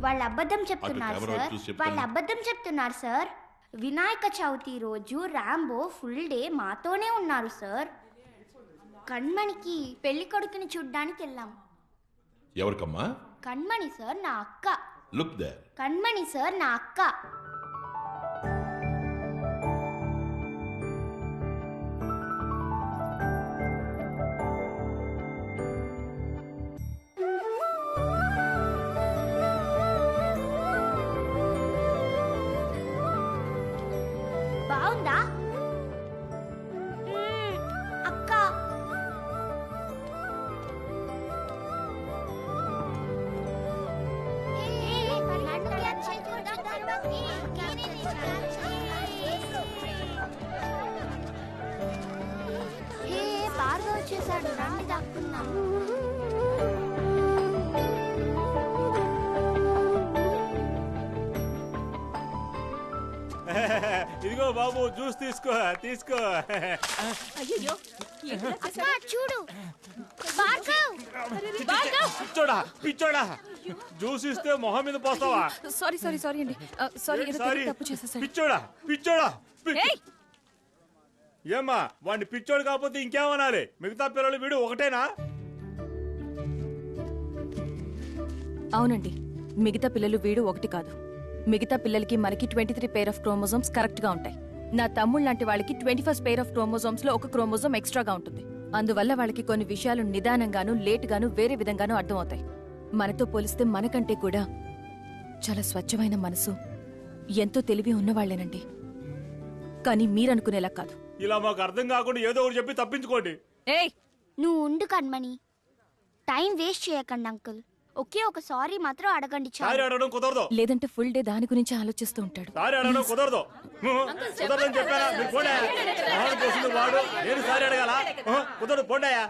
వాళ్ళు అబద్ధం చెప్తున్నారు సార్. వాళ్ళు అబద్ధం చెప్తున్నారు సార్. వినాయక చవితి రోజు రాంబో ఫుల్ డే మాతోనే ఉన్నారు సార్. కణ్మణికి పెళ్లి కొడుకుని చూడ్డానికి వెళ్ళాం. ఎవరికమ్మా? కణ్మణి సార్, నా అక్క. Look there. కణ్మణి సార్, నా అక్క. బాగుందా అక్క? బాగా వచ్చేసాడు, రండి దాక్కున్నాం. ఇదిగో బాబు, జ్యూస్ తీసుకో తీసుకో. అయ్యో చూడు పిచ్చోడా పిచ్చోడా, జ్యూస్ ఇస్తే మొహం మీద పోస్తావా? సారీ సారీ సారీ అండి, సారీ ఏదో తెలియక తప్పు చేసేసాను. పిచ్చోడా పిచ్చోడా. ఏమ్మా, వాడిని పిచ్చోడు కాకపోతే ఇంకేమనాలి? మిగతా పిల్లలు వీడు ఒకటేనా? అవునండి, మిగతా పిల్లలు వీడు ఒకటి కాదు. మిగతా పిల్లలకి మనకి 23 పేర్ ఆఫ్ క్రోమోజోమ్స్ కరెక్ట్ గా ఉంటాయి. నా తమ్ముళ్ళ లాంటి వాళ్ళకి 21st పేర్ ఆఫ్ క్రోమోజోమ్స్ లో ఒక క్రోమోజోమ్ ఎక్స్ట్రాగా ఉంటుంది. అందువల్ల వాళ్ళకి కొన్ని విషయాలు నిదానంగాను లేట్ గాను వేరే విధంగానూ అర్థమవుతాయి. మనతో పోలిస్తే మనకంటే కూడా చాలా స్వచ్ఛమైన మనసు, ఎంతో తెలివి ఉన్నవాళ్లేనండి. కానీ మీరనుకునేలా కాదు. ఇలా మాకు అర్థం కాకుండా ఏదో ఒకటి చెప్పి తప్పించుకోండి. ఏయ్, నువ్వు ఉండు కణ్మణి, టైం వేస్ట్ చేయకండి అంకుల్. ఒకే ఒక సారీ మాత్రం అడగండి సారీ అడగడం కుదరదు. లేదంటే ఫుల్ డే దాని గురించి ఆలోచిస్తూ ఉంటాడు. సారీ అడగడం కుదరదు. కుదరదని చెప్పారా? మీరు పోండి. వాడు నేను సారీ అడగాల? కుదరదు, పోండాయా.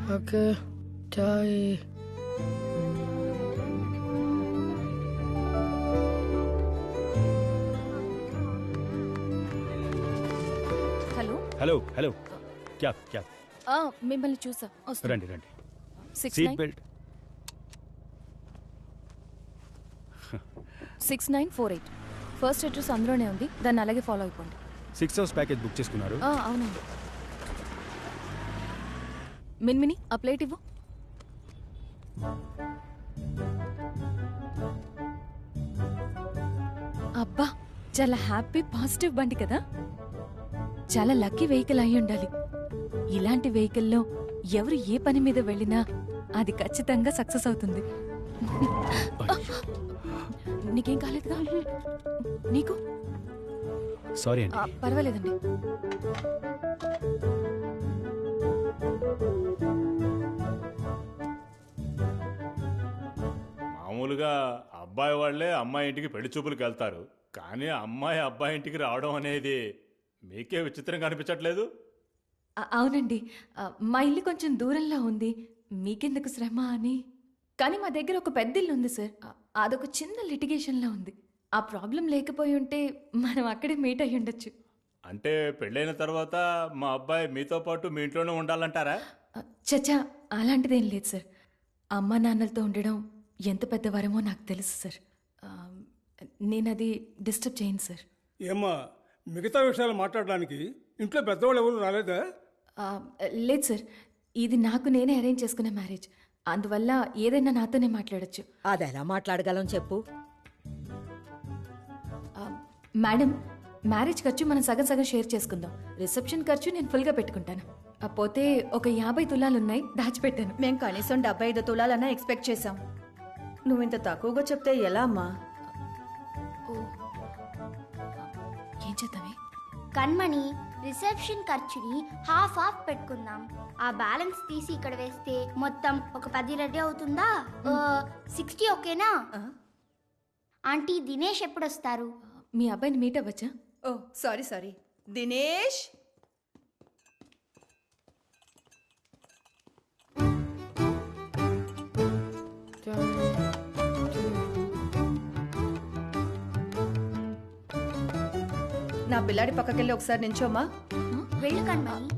హలో హలో హలో, క్యా క్యా? మిమ్మల్ని చూసా. రండి రండి. 6948 ఫస్ట్ అడ్రస్ అందులోనే ఉంది, దాన్ని అలాగే ఫాలో అయిపోండి. 6 hours ప్యాకేజ్ బుక్ చేసుకున్నారు? అవునండి. మిన్మిని ఆ ప్లేట్ ఇవ్వు. అబ్బా, చాలా హ్యాపీ పాజిటివ్ బండి కదా. చాలా లక్కీ వెహికల్ అయి ఉండాలి. ఇలాంటి వెహికల్లో ఎవరు ఏ పని మీద వెళ్ళినా అది ఖచ్చితంగా సక్సెస్ అవుతుంది. నీకేం కాలేదుగా? నీకు? సారీ అండి. పర్వాలేదండి. మామూలుగా అబ్బాయి వాళ్లే అమ్మాయి ఇంటికి పెళ్లి చూపులకు వెళ్తారు, కానీ అమ్మాయి అబ్బాయి ఇంటికి రావడం అనేది మీకే విచిత్రంగా అనిపించట్లేదు? అవునండి, మా ఇల్లు కొంచెం దూరంలో ఉంది, మీకెందుకు శ్రమ అని. కానీ మా దగ్గర ఒక పెద్ద ఇల్లు ఉంది సార్, అదొక చిన్న లిటిగేషన్లో ఉంది. ఆ ప్రాబ్లం లేకపోయి ఉంటే మనం అక్కడే మీట్ అయ్యి ఉండొచ్చు. అంటే పెళ్ళైన తర్వాత మా అబ్బాయి మీతో పాటు మీ ఇంట్లోనే ఉండాలంటారా? చచ్చా, అలాంటిదేం లేదు సార్. అమ్మా నాన్నలతో ఉండడం ఎంత పెద్దవారమో నాకు తెలుసు సార్. నేను అది డిస్టర్బ్ చేయను సార్. ఏమ్మా, మిగతా విషయాలు మాట్లాడడానికి ఇంట్లో పెద్దవాళ్ళు ఎవరు రాలేదా? లేదు సార్, ఇది నాకు నేనే అరేంజ్ చేసుకునే మ్యారేజ్, అందువల్ల ఏదైనా నాతోనే మాట్లాడొచ్చు. అది ఎలా మాట్లాడగలం చెప్పు. మేడం, మ్యారేజ్ ఖర్చు మనం సగం సగం షేర్ చేసుకుందాం. రిసెప్షన్ ఖర్చు నేను ఫుల్గా పెట్టుకుంటాను. పోతే ఒక 50 తులాలున్నాయి, దాచిపెట్టాను. మేం కనీసం 75 తులాలన్నా ఎక్స్పెక్ట్ చేశాం. నువ్వు ఇంత తక్కువగా చెప్తే ఎలా అమ్మా? ఏం చేద్దామే? కణ్మణి, రిసెప్షన్ ఖర్చుని హాఫ్ పెట్టుకుందాం. ఆ బ్యాలెన్స్ తీసి ఇక్కడ వేస్తే మొత్తం ఒక 10 రెడీ అవుతుందా? 60 ఓకేనా? ఆంటీ, దినేష్ ఎప్పుడు వస్తారు? మీ అబ్బాయిని మీట్ అవ్వచ్చా? ఓ సారీ సారీ, దినేష్. నా పిల్లాడి పక్కకెళ్ళి ఒకసారి నించోమ్మా. వెళ్ళు కణ్మణి.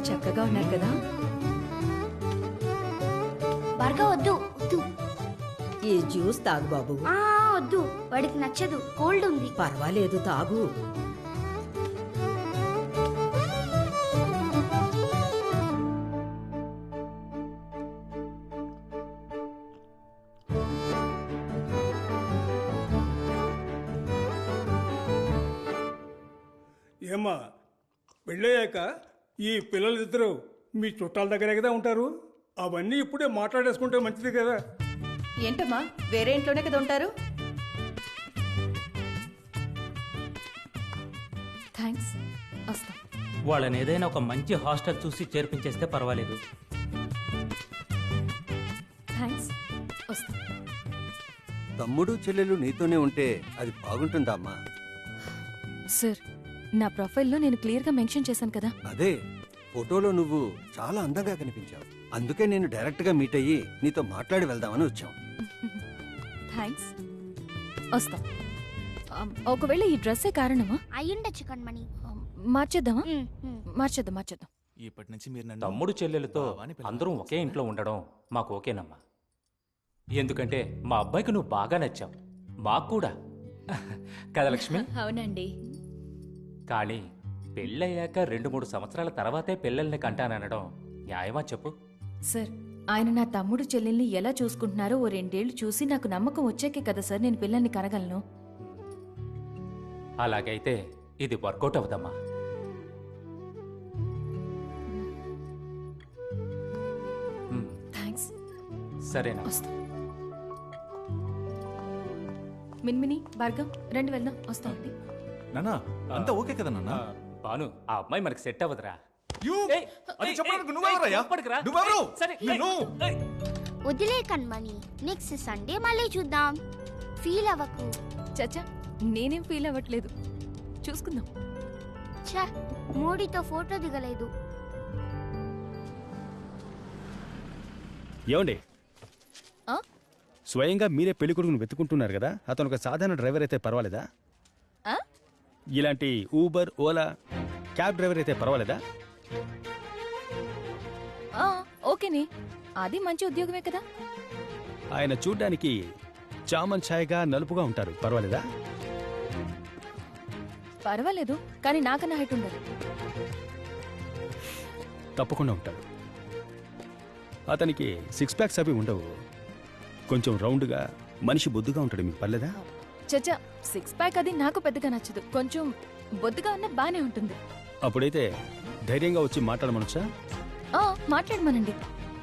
పిల్లలు చక్కగా ఉన్నారు కదా. భార్గవ్ వద్దు వద్దు. ఈ జ్యూస్ తాగు బాబు. వద్దు, వాడికి నచ్చదు, కోల్డ్ ఉంది. పర్వాలేదు, తాగు. ఏమ్మా, పెళ్ళయ్యాక ఈ పిల్లలిద్దరూ మీ చుట్టాల దగ్గరే కదా ఉంటారు. అవన్నీ ఇప్పుడే మాట్లాడేసుకుంటే మంచిది కదా. ఏంటమ్మా, వేరే ఇంట్లోనే కదా ఉంటారు? థ్యాంక్స్, వస్తాం. వాళ్ళని ఏదైనా ఒక మంచి హాస్టల్ చూసి చేర్పించేస్తే పర్వాలేదు. థ్యాంక్స్, వస్తాం. తమ్ముడు చెల్లెలు నీతోనే ఉంటే అది బాగుంటుందా అమ్మా? సార్, నా ప్రొఫైల్లో నేను క్లియర్గా మెన్షన్ చేశాను కదా. అదే, ఫోటోలో నువ్వు చాలా అందంగా కనిపించావు. అందుకే నేను డైరెక్ట్ గా మీట్ అయ్యి నీతో మాట్లాడి వెళ్దామని వచ్చాం. థ్యాంక్స్, వస్తాం. ఒకవేళ ఈ డ్రెస్సే కారణమా? అయ్యుండొచ్చు కణ్మణి. మార్చేద్దామా? మార్చేద్దాం. ఇప్పటి నుంచి మీరు తమ్ముడు చెల్లెలతో అందరం ఒకే ఇంట్లో ఉండడం మాకు ఓకేనమ్మా. ఎందుకంటే మా అబ్బాయికి నువ్వు బాగా నచ్చావు, మాకు కూడా. కదా లక్ష్మి? అవునండి. కానీ పెళ్ళయ్యాక 2-3 సంవత్సరాల తర్వాతే పిల్లల్ని కంటాననడం న్యాయమా చెప్పు? సార్, ఆయన నా తమ్ముడు చెల్లెల్ని ఎలా చూసుకుంటున్నారో ఓ 2 ఏళ్లు చూసి నాకు నమ్మకం వచ్చాకే కదా సార్ నేను పిల్లల్ని కనగలను. అలాగైతే ఇది వర్కౌట్ అవుదమ్మా. థ్యాంక్స్. సరేనా? వస్తాం. మిన్మిని, భార్గవ్, రండి వెళ్దాం. వస్తామండి. నాన్న అంతా ఓకే కదా నాన్న? బాను, ఆ అమ్మాయి మనకి సెట్ అవ్వదురా. వదిలే కణ్మణి, నెక్స్ట్ సండే మళ్ళీ చూద్దాం. ఫీల్ అవ్వకు. చచ్చా, నేనేం ఫీల్ అవ్వట్లేదు. చూసుకుందాం. ఛ, మోడీతో ఫోటో దిగలేదు. ఏమండి, ఆ? స్వయంగా మీరే పెళ్లి కొడుకును వెతుకుంటున్నారు కదా, అతను ఒక సాధారణ డ్రైవర్ అయితే పర్వాలేదా? ఆ? ఇలాంటి ఊబర్, ఓలా, క్యాబ్ డ్రైవర్ అయితే పర్వాలేదా? ఓకేనే, అది మంచి ఉద్యోగమే కదా. ఆయన చూడ్డానికి చామన్ ఛాయగా నలుపుగా ఉంటారు, పర్వాలేదా? పర్వాలేదు, కానీ నాకన్నా హైట్ ఉండదు. తప్పకుండా ఉంటాడు. అతనికి 6 ప్యాక్స్ అవి ఉండవు, కొంచెం రౌండ్గా, మనిషి బొద్దుగా ఉంటాడు. మీకు పర్లేదా? చచ్చా, 6 ప్యాక్ అది నాకు పెద్దగా నచ్చదు. కొంచెం బొద్దుగా ఉన్న బానే ఉంటుంది. అప్పుడైతే ధైర్యంగా వచ్చి మాట్లాడమనొచ్చా? మాట్లాడమనండి,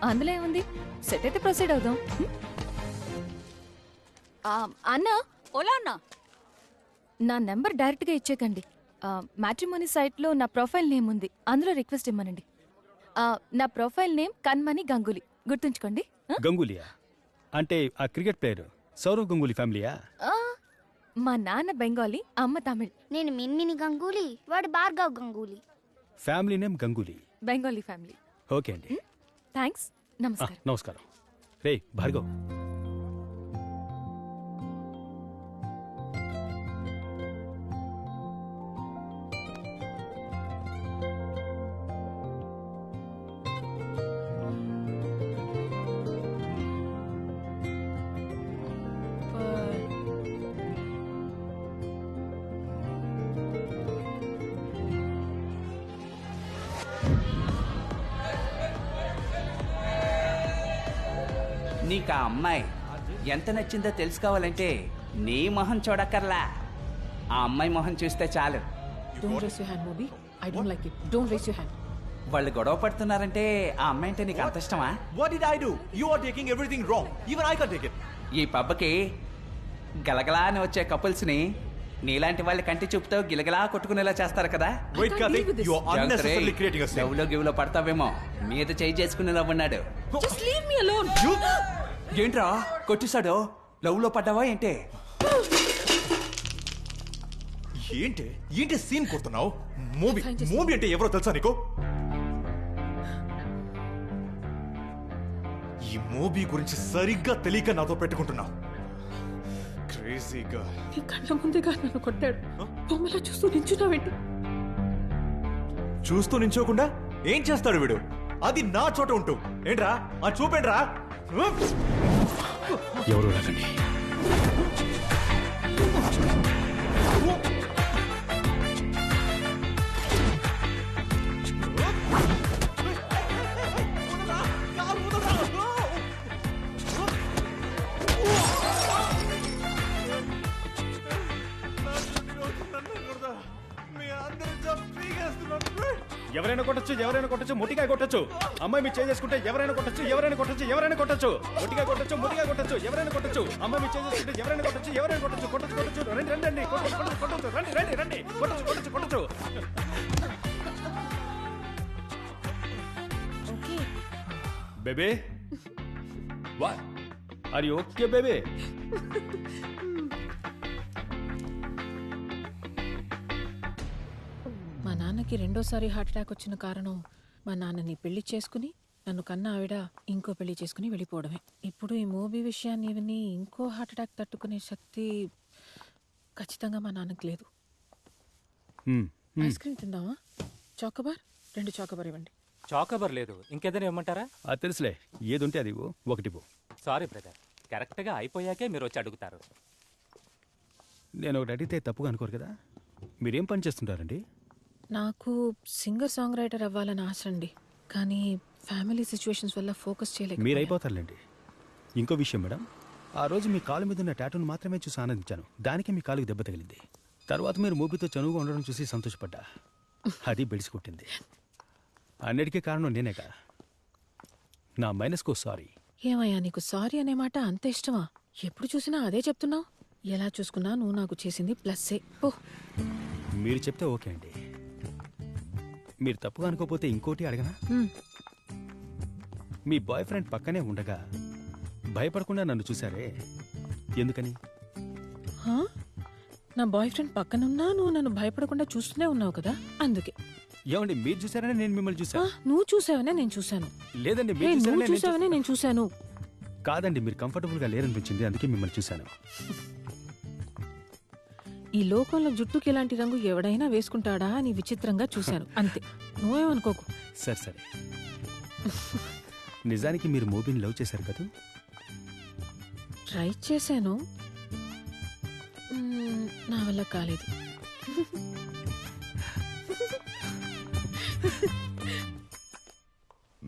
అందులో ఏముంది. సెట్ అయితే ప్రొసీడ్ అవుదాం. అన్నా, ఓలా అన్నా, నా నెంబర్ డైరెక్ట్గా ఇచ్చేకండి. మ్యాట్రిమోనీ సైట్లో నా ప్రొఫైల్ నేమ్ ఉంది, అందులో రిక్వెస్ట్ ఇమ్మనండి. నా ప్రొఫైల్ నేమ్ కణ్మణి గంగూలీ, గుర్తుంచుకోండి. గంగూలియా అంటే ఆ క్రికెట్ ప్లేయర్ సౌరవ్ గంగూలీ ఫ్యామిలీయా? మా నాన్న బెంగాలీ, అమ్మ తమిళ్. నేను మిన్మిని గంగూలీ, వాడు Bhargav Ganguly. Family name Ganguly. Bengali family. Okay అండి, థ్యాంక్స్. నమస్కారం. నమస్కారం. రే భార్గవ్, నీకు ఆ అమ్మాయి ఎంత నచ్చిందో తెలుసుకోవాలంటే నీ మొహం చూడక్కర్లా, ఆ అమ్మాయి మొహం చూస్తే చాలు. వాళ్ళు గొడవ పడుతున్నారంటే ఆ అమ్మాయి అంటే నీకు అంత ఇష్టమా? ఈ పబ్బకి గలగలా అని వచ్చే కపుల్స్ ని నీలాంటి వాళ్ళ కంటి చూపుతో గిలగలా కొట్టుకునేలా చేస్తారు కదా. లవ్లో గివ్లో పడతావేమో, మీద చేయి చేసుకునేలా ఉన్నాడు. ఏంట్రా కొట్టిస్తాడు? లవ్ లో పడ్డావా ఏంటి? ఏంటి సీన్ కొడుతున్నావు? మూవీ అంటే ఎవరో తెలుసా నీకు? ఈ మూవీ గురించి సరిగ్గా తెలియక నాతో పెట్టుకుంటున్నావు. క్రేజీగా నీ కళ్ళ ముందుగా నన్ను కొట్టాడు, బొమ్మలా చూస్తూ నించున్నావేంటి? చూస్తూ నించోకుండా ఏం చేస్తాడు వీడు? అది నా చోట ఉంటూ ఏంట్రా ఆ చూపేంట్రా? ఎవరు రాకండి. ఎవరైనా కొట్టచ్చు, మొట్టిగా కొట్టచ్చు. అమ్మాయి మీరు చేసుకుంటే ఎవరైనా కొట్టచ్చు. మొట్టిగా కొట్టచ్చు, ఎవరైనా కొట్టచ్చు. అమ్మాయి మీరు చేసుకుంటే ఎవరైనా కొట్టచ్చు. కొట్టచ్చు. రండి కొట్టచ్చు. రండి కొట్టచ్చు. Baby what are you okay baby? మా నాన్నకి రెండోసారి హార్ట్ అటాక్ వచ్చిన కారణం మా నాన్నని పెళ్లి చేసుకుని నన్ను కన్న ఆవిడ ఇంకో పెళ్లి చేసుకుని వెళ్ళిపోవడమే. ఇప్పుడు ఈ మూవీ విషయాన్ని విని ఇంకో హార్ట్ అటాక్ తట్టుకునే శక్తి ఖచ్చితంగా మా నాన్నకి లేదు. ఐస్ క్రీమ్ తిందామా? చాకోబార్ 2 చాకోబార్ ఇవ్వండి. చాకోబార్ లేదు, ఇంకేదైనా ఇవ్వమంటారా? అది తెలుసులే, ఏదుంటే అది ఒకటి పో. సారీ బ్రదర్, కరెక్ట్గా అయిపోయాకే మీరు వచ్చి అడుగుతారు. నేను ఒకటి అడిగితే తప్పుగా అనుకోరు కదా. మీరేం పని చేస్తుంటారండి? నాకు సింగర్ సాంగ్ రైటర్ అవ్వాలని ఆశ అండి, కానీ ఫ్యామిలీ సిచ్యువేషన్స్ వల్ల ఫోకస్ చేయలేక. మీరు అయిపోతారులేండి. ఇంకో విషయం మేడం, ఆ రోజు మీ కాలు మీద ఉన్న టాటూను మాత్రమే చూసి ఆనందించాను. దానికే మీ కాలుకు దెబ్బ తగిలింది. తర్వాత మీరు మూపితో చనువుగా ఉండడం చూసి సంతోషపడ్డా. అది బెడిసి కొట్టింది. అన్నిటికీ కారణం నేనేగా. నా మైనస్కో సారీ. ఏమయ్యా, నీకు సారీ అనే మాట అంత ఇష్టమా? ఎప్పుడు చూసినా అదే చెప్తున్నావు. ఎలా చూసుకున్నా నువ్వు నాకు చేసింది ప్లస్సే. ఓ, మీరు చెప్తే ఓకే అండి. మీరు తప్పుగా అనుకోపోతే ఇంకోటి అడగనా? మీ బాయ్ ఫ్రెండ్ పక్కనే ఉండగా భయపడకుండా నన్ను చూసారే, ఎందుకని? నా బాయ్ ఫ్రెండ్ పక్కనున్నా నువ్వు నన్ను భయపడకుండా చూస్తూనే ఉన్నావు కదా, అందుకే. ఏమండి, మీరు చూసారనే నేను మిమ్మల్ని చూసాను. నువ్వు చూసావనే నేను చూశాను. లేదండి, నువ్వు చూసావనే నేను చూశాను. కాదండి, మీరు కంఫర్టబుల్ గా లేరనిపించింది, అందుకే మిమ్మల్ని చూశాను. ఈ లోకంలో జుట్టుకి ఇలాంటి రంగు ఎవడైనా వేసుకుంటాడా అని విచిత్రంగా చూశాను, అంతే. నువ్వేమనుకోకు. సరే. నిజానికి మీరు మోబీని లవ్ చేశారు కదా? ట్రై చేశాను, నా వల్ల కాలేదు.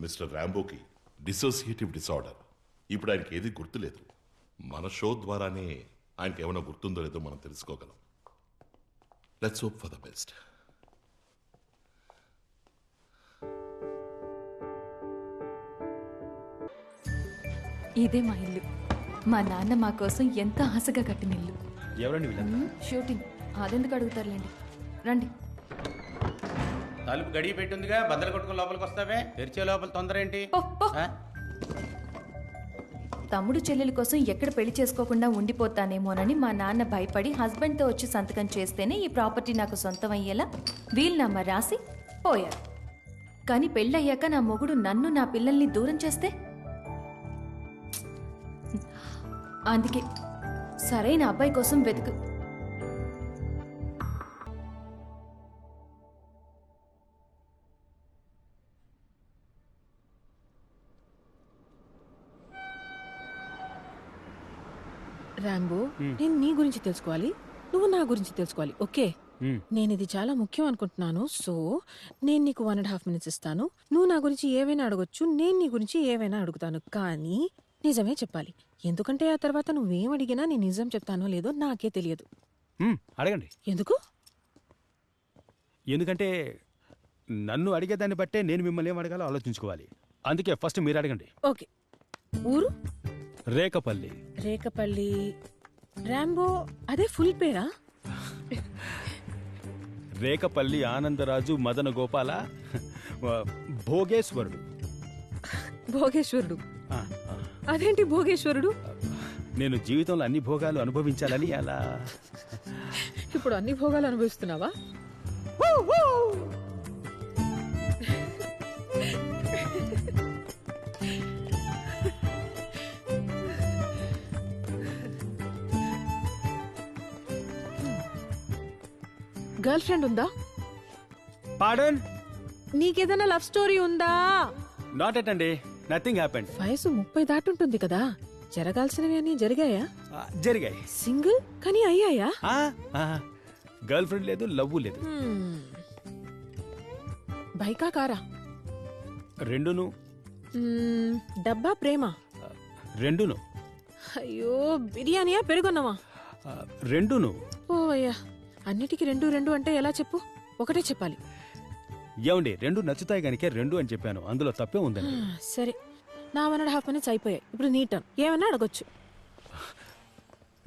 మిస్టర్ రాంబోకి డిసోసియేటివ్ డిసార్డర్. ఇప్పుడు ఆయనకి ఏది గుర్తులేదు. మన షో ద్వారానే ఆయనకి ఏమైనా గుర్తుందో లేదో మనం తెలుసుకోగలం. Let's hope for the best. ఇదే మా ఇల్లు. మా నాన్న మా కోసం ఎంతో ఆశగా కట్టిన ఇల్లు. ఎవరండి వీళ్ళంతా? షూటింగ్. అదెందుకు అడుగుతారులేండి, రండి. తలుపు గడియ పెట్టుందిగా, బద్దలు కొట్టుకుని లోపలికి వస్తావే. తెరిచే లోపల తొందర ఏంటి? తమ్ముడు చెల్లెల కోసం ఎక్కడ పెళ్లి చేసుకోకుండా ఉండిపోతానేమోనని మా నాన్న భయపడి హస్బెండ్తో వచ్చి సంతకం చేస్తేనే ఈ ప్రాపర్టీ నాకు సొంతం అయ్యేలా వీలునామా రాసి పోయారు. కానీ పెళ్ళయ్యాక నా మొగుడు నన్ను నా పిల్లల్ని దూరం చేస్తే, అందుకే సరైన అబ్బాయి కోసం వెతుకు. రాంబో, నేను నీ గురించి తెలుసుకోవాలి, నువ్వు నా గురించి తెలుసుకోవాలి. ఓకే, నేను ఇది చాలా ముఖ్యం అనుకుంటున్నాను. సో నేను నీకు 1.5 minutes ఇస్తాను. నువ్వు నా గురించి ఏవైనా అడగొచ్చు, నేను నీ గురించి ఏవైనా అడుగుతాను, కానీ నిజమే చెప్పాలి. ఎందుకంటే ఆ తర్వాత నువ్వేం అడిగినా నేను నిజం చెప్తానో లేదో నాకే తెలియదు. అడగండి. ఎందుకు? ఎందుకంటే నన్ను అడిగేదాన్ని బట్టే నేను మిమ్మల్ని ఏం అడగాలో ఆలోచించుకోవాలి. అందుకే ఫస్ట్ మీరు అడగండి. ఓకే. ఊరు? రేకపల్లి. రేకపల్లి. రాంబో అదే ఫుల్ పేరా? రేకపల్లి ఆనందరాజు మదన గోపాల భోగేశ్వరుడు. భోగేశ్వరుడు? అదేంటి భోగేశ్వరుడు? నేను జీవితంలో అన్ని భోగాలు అనుభవించాలని అలా. ఇప్పుడు అన్ని భోగాలు అనుభవిస్తున్నావా? గర్ల్ ఫ్రెండ్ ఉందా? పాడన్, నీకేదైనా లవ్ స్టోరీ ఉందా? నాట్ ఎట్ అండి, నథింగ్ హ్యాపెండ్. వయసు 30 దాటుంటుంది కదా, జరగాల్సినవి అని జరిగాయా? జరిగాయి. సింగిల్ కానీ అయ్యాయా? గర్ల్ ఫ్రెండ్ లేదు, లవ్ లేదు. బైకా కారా? రెండును. డబ్బా ప్రేమ? రెండును. అయ్యో, బిర్యానీయా పెరుగున్నావా? రెండును. ఓ అయ్యా, అన్నిటికీ రెండు రెండు అంటే ఎలా చెప్పు? ఒకటే చెప్పాలి. ఏమండి, రెండు నచ్చుతాయి కనుక రెండు అని చెప్పాను, అందులో తప్పే ఉందండి. సరే, నా 1.5 minutes అయిపోయాయి. ఇప్పుడు నీ టర్న్. ఏమన్నా అడగొచ్చు.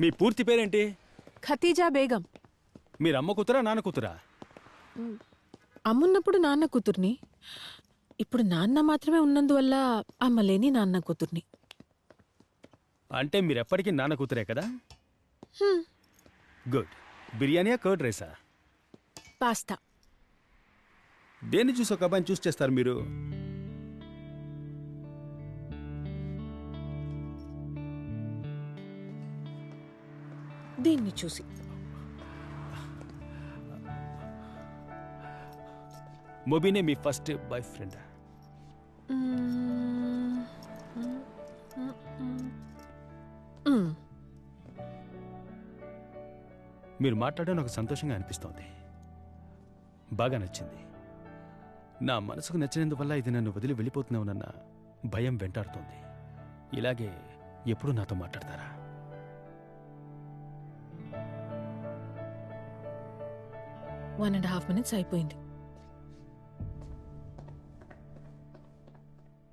మీ పూర్తి పేరేంటి? ఖతీజా బేగం. మీరు అమ్మ కూతురా నాన్న కూతురా? అమ్మున్నప్పుడు నాన్న కూతుర్ని, ఇప్పుడు నాన్న మాత్రమే ఉన్నందువల్ల అమ్మలేని నాన్న కూతుర్ని. అంటే మీరు ఎప్పటికీ నాన్న కూతురే కదా? గుడ్. బిర్యానీయా కర్డ్ రైసా? పాస్తా. దేన్ని చూసి ఒక అబ్బాయిని చూస్ చేస్తారు మీరు? దీన్ని చూసి. మొబీనే మీ ఫస్ట్ బాయ్ ఫ్రెండ్? మీరు మాట్లాడడం నాకు సంతోషంగా అనిపిస్తోంది, బాగా నచ్చింది. నా మనసుకు నచ్చినందువల్ల ఇది నన్ను వదిలి వెళ్ళిపోతున్నావునన్న భయం వెంటాడుతోంది. ఇలాగే ఎప్పుడు నాతో మాట్లాడతారా? 1.5 minutes అయిపోయింది.